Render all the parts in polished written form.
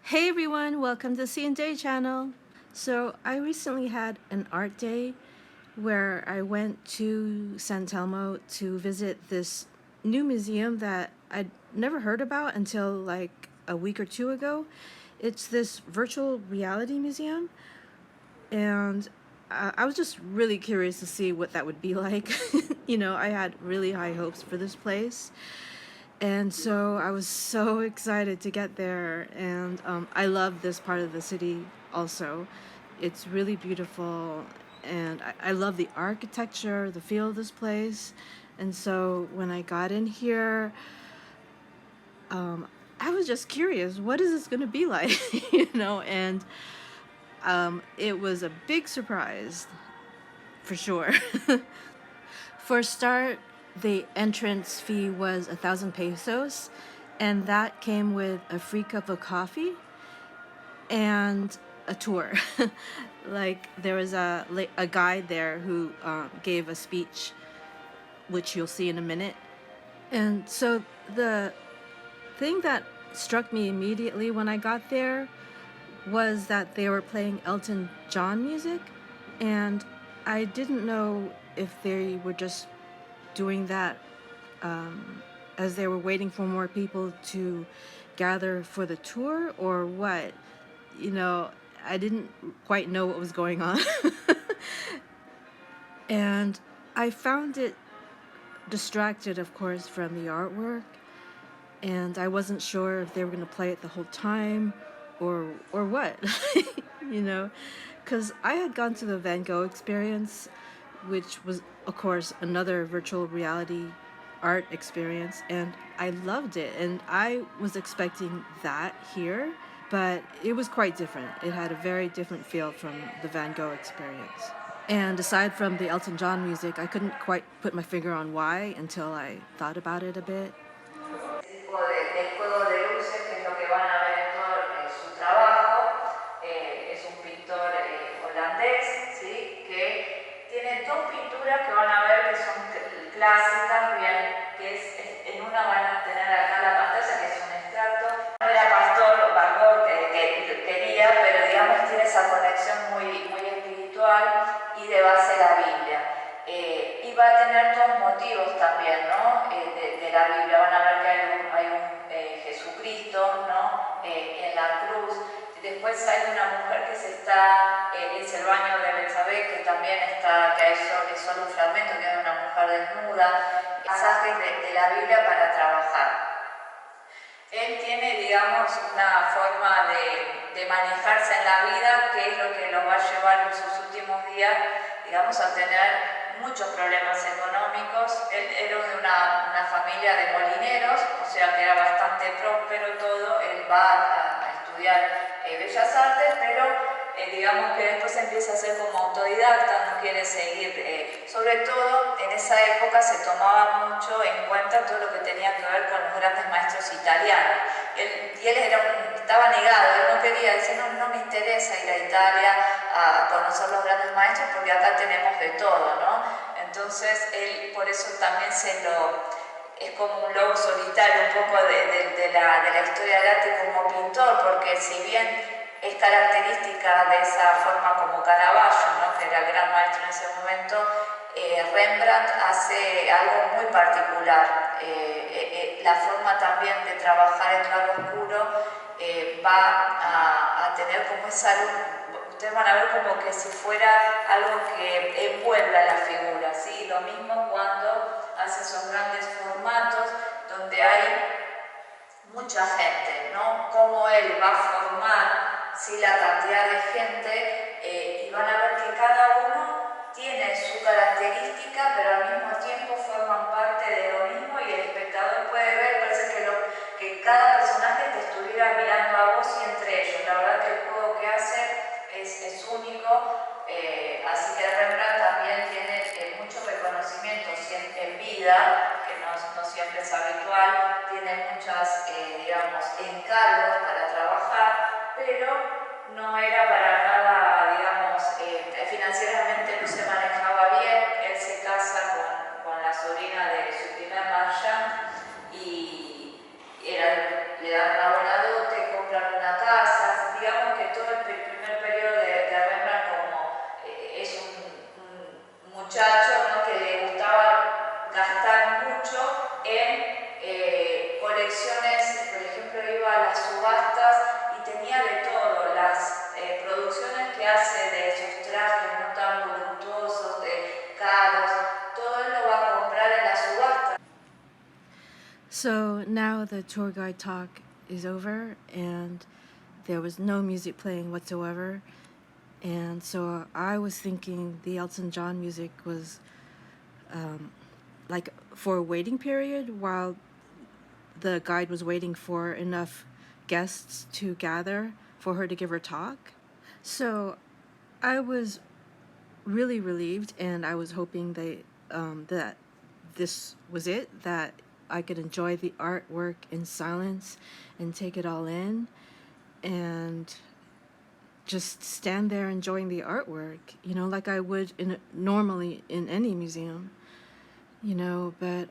Hey everyone, welcome to C&J channel. So I recently had an art day where I went to San Telmo to visit this new museum that I'd never heard about until like a week or two ago. It's this virtual reality museum, and I was just really curious to see what that would be like. I had really high hopes for this place. And so I was so excited to get there, and I love this part of the city also. It's really beautiful, and I love the architecture, the feel of this place. And so when I got in here, I was just curious, what is this going to be like? And it was a big surprise, for sure. For a start, the entrance fee was 1,000 pesos, and that came with a free cup of coffee and a tour. Like there was a guide there who gave a speech, which you'll see in a minute. And so the thing that struck me immediately when I got there was that they were playing Elton John music, and I didn't know if they were just doing that as they were waiting for more people to gather for the tour or what. You know, I didn't quite know what was going on. And I found it distracted, of course, from the artwork, and I wasn't sure if they were going to play it the whole time or what. you know, because I had gone to the Van Gogh experience, which was, of course, another virtual reality art experience, and I loved it. And I was expecting that here, but it was quite different. It had a very different feel from the Van Gogh experience. And aside from the Elton John music, I couldn't quite put my finger on why until I thought about it a bit. Tipo de juego de luces, que es lo que van a ver en todo su trabajo. Es un pintor holandés, ¿sí? Que tiene dos pinturas que van a ver que son clásicas, bien, que en una van a tener acá la pantalla, que es un extracto. No era pastor Van Gogh que quería, pero digamos tiene esa conexión muy espiritual y de base la Biblia. Y va a tener dos motivos también, ¿no? De la Biblia. Van a ver que hay un Jesucristo, ¿no? En la cruz. Después hay una mujer que es el baño de Betsabé, que también está, que es solo un fragmento, que es una mujer desnuda. Pasajes de la Biblia para trabajar. Él tiene, digamos, una forma de manejarse en la vida que es lo que lo va a llevar en sus últimos días, digamos, a tener muchos problemas económicos. Él era de una familia de molineros, o sea que era bastante próspero todo. Él va a estudiar Bellas Artes, pero digamos que después empieza a ser como autodidacta, no quiere seguir. Sobre todo en esa época se tomaba mucho en cuenta todo lo que tenía que ver con los grandes maestros italianos. Y él estaba negado, él no quería, dice, no me interesa ir a Italia a conocer los grandes maestros porque acá tenemos de todo, ¿no? Entonces él por eso también es como un lobo solitario un poco de la historia del arte como pintor, porque si bien es característica de esa forma como Caravaggio, ¿no? Que era el gran maestro en ese momento, Rembrandt hace algo muy particular. La forma también de trabajar el claro oscuro va a tener como esa luz. Ustedes van a ver como que si fuera algo que envuelve a la figura, ¿sí? Lo mismo cuando hace esos grandes formatos donde hay mucha gente, ¿no? Cómo él va a formar, ¿sí? La cantidad de gente, y van a ver que cada uno tiene su característica, pero al mismo tiempo forman parte de lo mismo y el espectador puede ver, parece que cada personaje te estuviera mirando a vos y entre ellos. La verdad que el juego que hace es único, así que Rembrandt también tiene mucho reconocimiento en vida, que no siempre es habitual, tiene muchos, digamos, encargos para trabajar, pero no era para nada, digamos, financieramente no se manejaba bien. Él se casa con la sobrina de su primer marchand y le dan una buena dote, compran una casa, So now the tour guide talk is over, and there was no music playing whatsoever. And so I was thinking the Elton John music was like for a waiting period while the guide was waiting for enough guests to gather for her to give her talk. So I was really relieved, and I was hoping that this was it, that I could enjoy the artwork in silence and take it all in and just stand there enjoying the artwork, like I would normally in any museum, but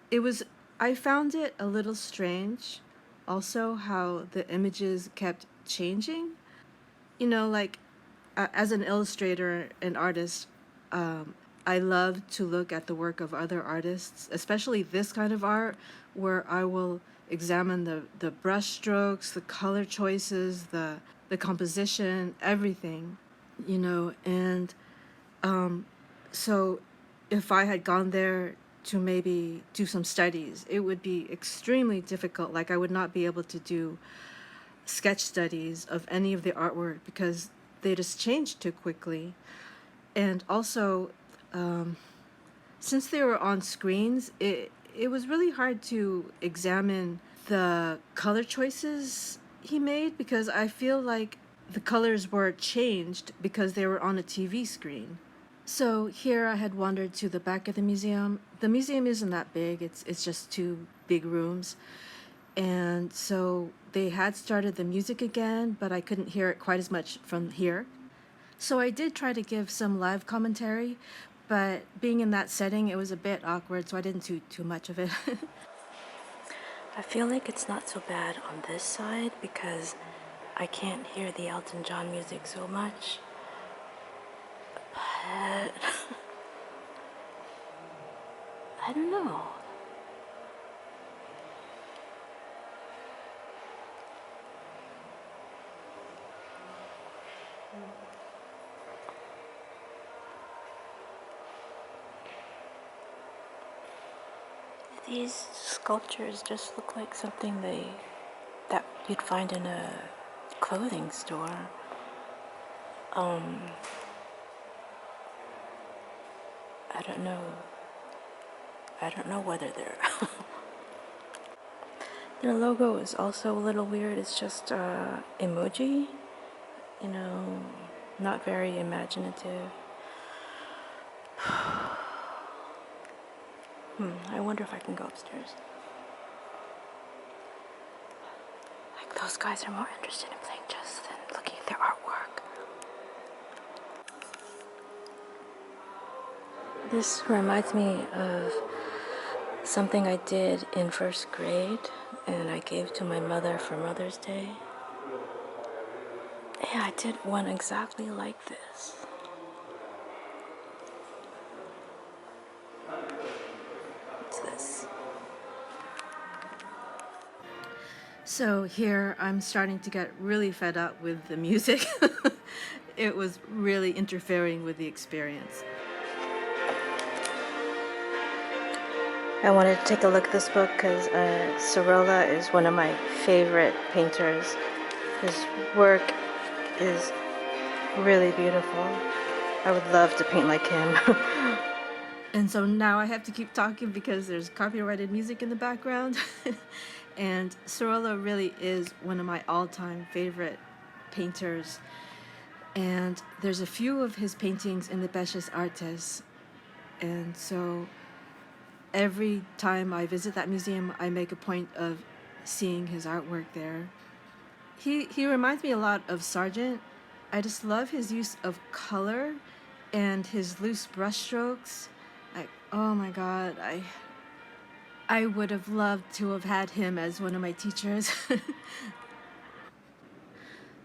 it was I found it a little strange also how the images kept changing. Like as an illustrator and artist, I love to look at the work of other artists, especially this kind of art where I will examine the brush strokes, the color choices, the composition, everything, and so if I had gone there to maybe do some studies, it would be extremely difficult. Like I would not be able to do sketch studies of any of the artwork because they just changed too quickly. And also, since they were on screens, it was really hard to examine the color choices he made because I feel like the colors were changed because they were on a TV screen. So here I had wandered to the back of the museum. The museum isn't that big. It's just two big rooms. And so they had started the music again, but I couldn't hear it quite as much from here. So I did try to give some live commentary, but being in that setting, it was a bit awkward, so I didn't do too much of it. I feel like it's not so bad on this side because I can't hear the Elton John music so much. But I don't know. These sculptures just look like something that you'd find in a clothing store. I don't know. I don't know whether they're. Their logo is also a little weird. It's just emoji, you know, not very imaginative. I wonder if I can go upstairs. Like those guys are more interested in playing chess than looking at their artwork. This reminds me of something I did in first grade and I gave to my mother for Mother's Day. Yeah, I did one exactly like this. What's this? So here I'm starting to get really fed up with the music. It was really interfering with the experience. I wanted to take a look at this book because Sorolla is one of my favorite painters. His work is really beautiful. I would love to paint like him. And so now I have to keep talking because there's copyrighted music in the background. And Sorolla really is one of my all-time favorite painters. And there's a few of his paintings in the Bellas Artes. And so every time I visit that museum, I make a point of seeing his artwork there. He reminds me a lot of Sargent. I just love his use of color and his loose brushstrokes. Like, oh my God, I would have loved to have had him as one of my teachers.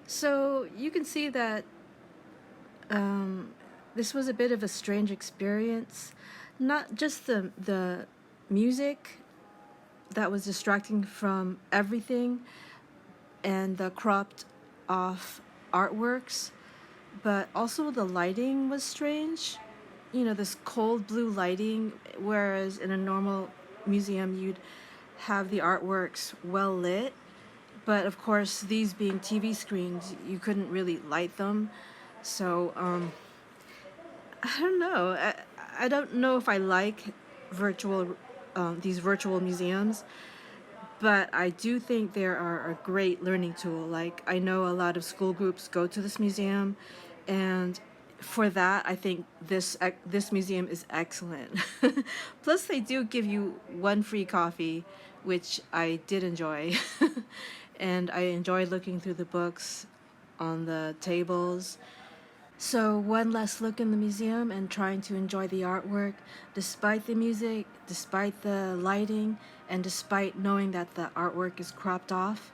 So you can see that this was a bit of a strange experience. Not just the music that was distracting from everything and the cropped off artworks, but also the lighting was strange. This cold blue lighting, whereas in a normal museum, you'd have the artworks well lit. But of course, these being TV screens, you couldn't really light them. So, I don't know. I don't know if I like these virtual museums, but I do think they are a great learning tool. Like, I know a lot of school groups go to this museum, and for that, I think this museum is excellent. Plus, they do give you one free coffee, which I did enjoy. And I enjoyed looking through the books on the tables. So, one last look in the museum and trying to enjoy the artwork, despite the music, despite the lighting, and despite knowing that the artwork is cropped off.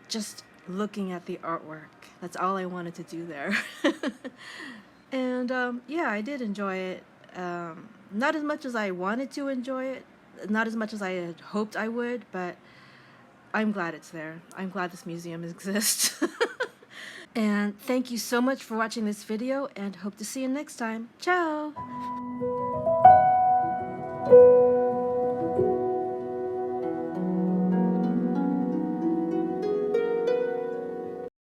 Just looking at the artwork. That's all I wanted to do there. And yeah, I did enjoy it. Not as much as I wanted to enjoy it, not as much as I had hoped I would, but I'm glad it's there. I'm glad this museum exists. And thank you so much for watching this video, and hope to see you next time. Ciao!